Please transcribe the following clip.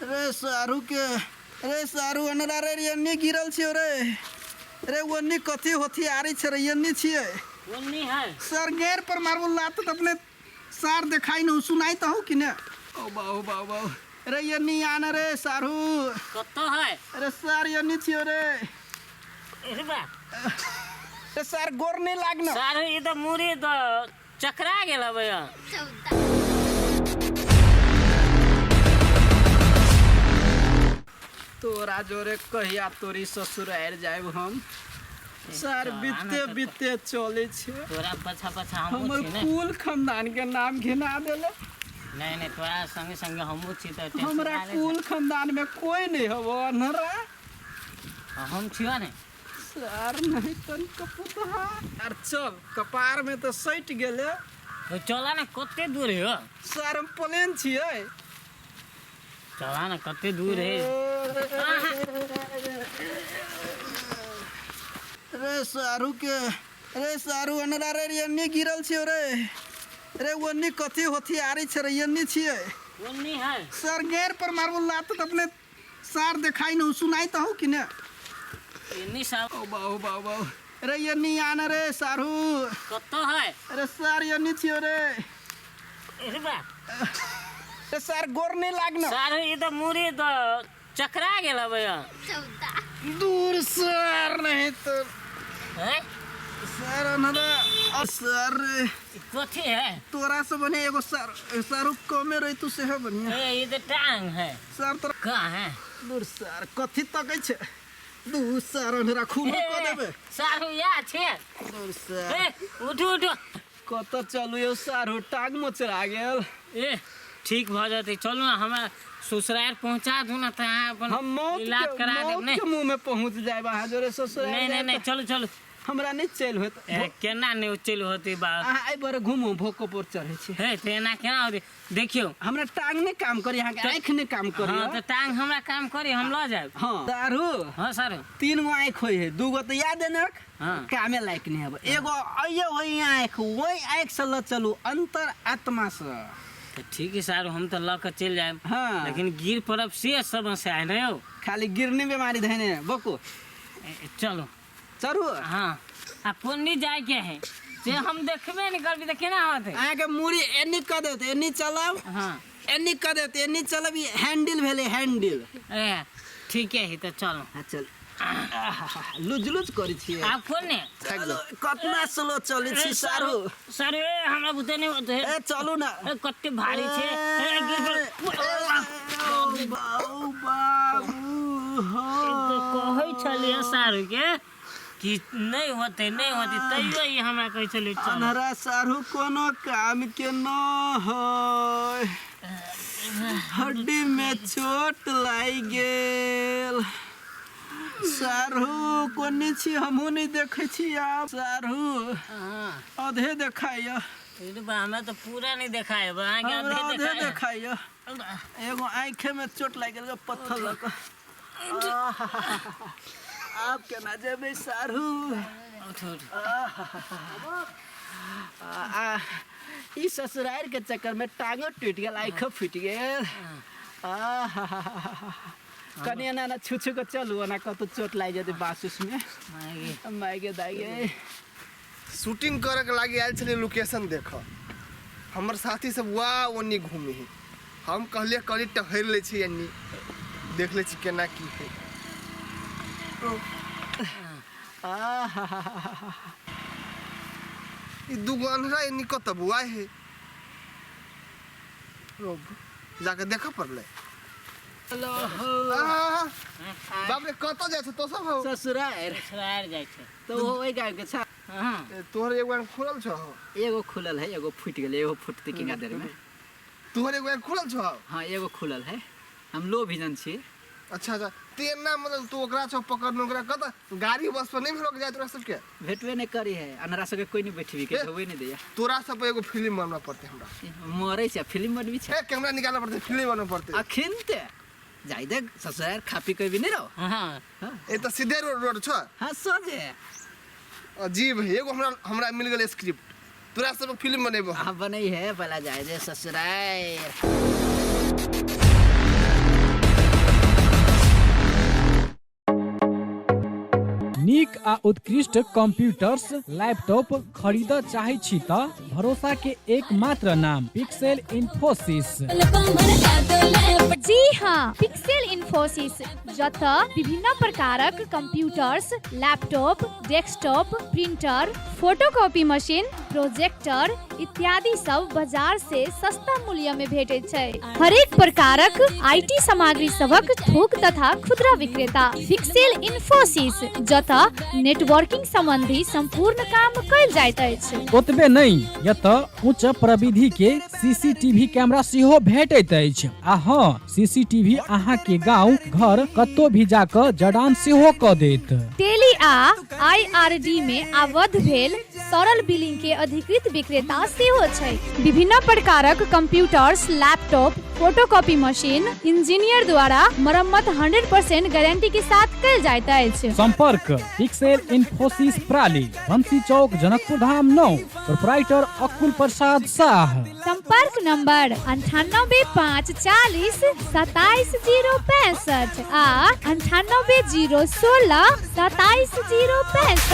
रे सारू के रे सारू अनरा रे यन्नी गिरल छियो रे रे वन्नी कथी होती आरी छ रे यन्नी छिए वन्नी है सर गेर पर मारबो लात त अपने सार दिखाई न सुनाई त हो कि न ओ बाऊ रे यन्नी आना रे सारू कत्तो है रे सर यन्नी छियो रे अरे बा रे सर गोर नहीं लागना सर ये तो मुरी तो चकरा गेला भैया तोरा जोरे कहिया तोरी ससुर आर जाए हम सर बीते बीते चले छे तोरा पछा पछा हमर कुल खानदान के नाम घिना देले नहीं तोरा संगे संगे हमहू छी त हमरा कुल खानदान में कोई नहीं हबो अनरा हम छियो ने सर नहीं तन कपुतहा अर चल कपार में तो सट गेले तो चला ना कते दूर है सर हम प्लेन छिए चला ना कते दूर है रे सारू अनरा रे यन्नी गिरल छियो रे रे वन्नी कथी होती आरी छ रे यन्नी छिए वन्नी है सर गेर पर मारबो लात त अपने सार दिखाई न सुनाई त हो कि न यन्नी साहब ओ बाऊ रे यन्नी आना रे सारू कत्तो है रे सर यन्नी छियो रे अरे बा रे सर गोर नहीं लागना सर ये तो मुरी तो चकरा गेला भैया दूर सर नहीं तो हैं सर अनरा सर कथी है तोरा से बने एगो सारू कमे रही तू से है बढ़िया ये तो टांग है सर तो कहाँ है दूर सर कथी तकै छे दूर सर अनरा खून को देबे सारू या छे दूर सर उठो कत चलू यो सारू टांग मोचरा गेल ए ठीक भ जाते चलो ना हमरा ससुराल पहुंचा दू ना त अपन हम इलाज करा देब ने के मुंह में पहुंच जाए वहां जोरे ससुराल नहीं चलो हमरा नहीं चल होत केना नहीं चल होती बा आई बार घूमो भोको पर चढ़े छे हे तेना केना होती देखियो हमरा टांग नहीं काम करी यहां के आंख नहीं काम करी हां तो टांग हमरा काम करी हम ल जाब हां दारू हां सर 3 गो आंख होय है 2 गो तो याद है ना हां कामे लायक नहीं है एगो आइए होई आंख वही आंख से ल चलू अंतर आत्मा से तो ठीक है सर हम तो ल के चल जाए हाँ। लेकिन गिर पड़ब से समस्या है ना हो खाली गिरनी बीमारी धने बको चलो चलू हाँ आ पुन्नी जाए के है जे हम देखबे नहीं करबी त केना होत है आगे मुड़ी एनी क देते एनी चलब हां एनी क देते एनी चलब ये हैंडल भेले हैंडल ए ठीक है तो चलो हां चल लुज करी छी आप फोन ने कतना स्लो चली छी सारू सर ए हमरा बुते नहीं होत है ए चलू ना ए कत्ते भारी छे ए गिर बाऊ बाबू तो कहै छलिए सारू के कि नहीं होते तैयो ये हमरा कहै छलिए चल अनरा सारू कोनो काम के न होय हड्डी में चोट लाग गेल सारू कोनी छी हमहू नहीं देखे छी आप सारू आधे देखाइया ये बा हमरा तो पूरा नहीं देखाए बा आगे आधे देखाइया एगो आंखे में चोट लाग गेल पत्थर लग आप के ना जेबे सारू ई ससुराल के चक्कर में टांगो टूट गेल आंखो फूट गेल कनिया ना छुछु को चलू ना कत चोट लाग जते बासुस में मागे दागे शूटिंग करे के लागी आयल छले लोकेशन देख हमर साथी सब वाह ओनी घूमी हम कहले करी टहर ले छी यानी देख ले छी केना की है ई दुगो अनरा यानी कत बुआ है जाके देखा पड़ले हेलो बाप रे कत जाय छ तो सब हो ससुराल जाय छे तो ओइ गाय के छ हां तोहर एगो खुलल छ एगो खुलल है एगो फूट गेल एगो फूटते के गादर में तोहर एगो खुलल छ हां एगो खुलल है हम लो विजन छी अच्छा तेना मतलब तू ओकरा छ पकड़न ओकरा कत गाड़ी बस पर नहीं भेलो के जाय तोरा सबके भेटवे नहीं करी है अनरा सबके कोई नहीं बैठबी के होवे नहीं दिया तोरा सब एगो फिल्म बनना पड़ते हमरा मरे छ फिल्म बनबी छ कैमरा निकालना पड़ते फिल्म बनना पड़ते अखिनते जाई दे ससुराल खापी कोई भी नहीं रहो हां ए त सीधे रोड छ हां सोजे अजीब है एगो हमरा मिल गेल स्क्रिप्ट तोरा सब फिल्म बनेबो हाँ बनै है पहला जाए दे ससुराल। नीक आ उत्कृष्ट कंप्यूटर्स लैपटॉप खरीद चाहे छी त भरोसा के एकमात्र नाम पिक्सेल इन्फोसिस। जी हाँ, पिक्सेल इन्फोसिस जतऽ विभिन्न प्रकारक computers, laptop, desktop, printer, photocopy machine, projector इत्यादि सब बाजार से सस्ता मूल्य में भेटै छै। हरेक प्रकारक आईटी सामग्री सबक थोक तथा खुदरा विक्रेता पिक्सेल इन्फोसिस जतऽ नेटवर्किंग संबंधी संपूर्ण काम कयल जाइत अछि। ओतबे नहीं, यतऽ उच्च प्रविधि के सीसीटीवी कैमरा सेहो भेटैत अछि। आ हाँ, सीसीटीवी अहाँ के गांव घर कतौ भी जाकर जड़ान सेहो क देत। टेली आ आईआरडी में आबद्ध भेल सरल बिलिंग के अधिकृत विक्रेता सेहो छै। विभिन्न प्रकारक computers, laptop, photocopy machine engineer द्वारा मरम्मत 100% गारंटी के साथ कयल जाइत अछि। संपर्क पिक्सेल इन्फोसिस प्राली, बंसी चौक, जनकपुर धाम 9, प्रोप्राइटर अकुल प्रसाद शाह। संपर्क नंबर 98540 27065 आ 98016 27065।